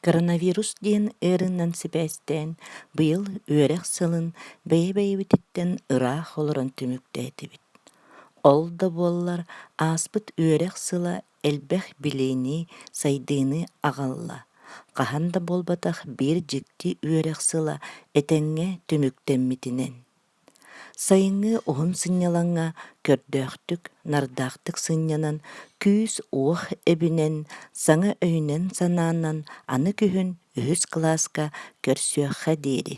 Коронавирус диэн ырыннан сибэстэн быйыл уерэх сылын бэйэ-бэйэбититтэн ыраах олорон түмүктээти. Ол да буоллар ааспыт уерэх сыла элбэх билини сайдыыны аҕалла. Хаһан да буолбатах биир дьикти уерэх сыла этэҥҥэ тумуктэммитинэн. Сайыҥҥы уһун сынньалаҥҥа көрдөөхтүк, нардаахтык сынньанан, күүс уох эбинэн, саҥа өйүнэн санаанан аны күһүн үһүс кылааска көрсүөххэ диэри.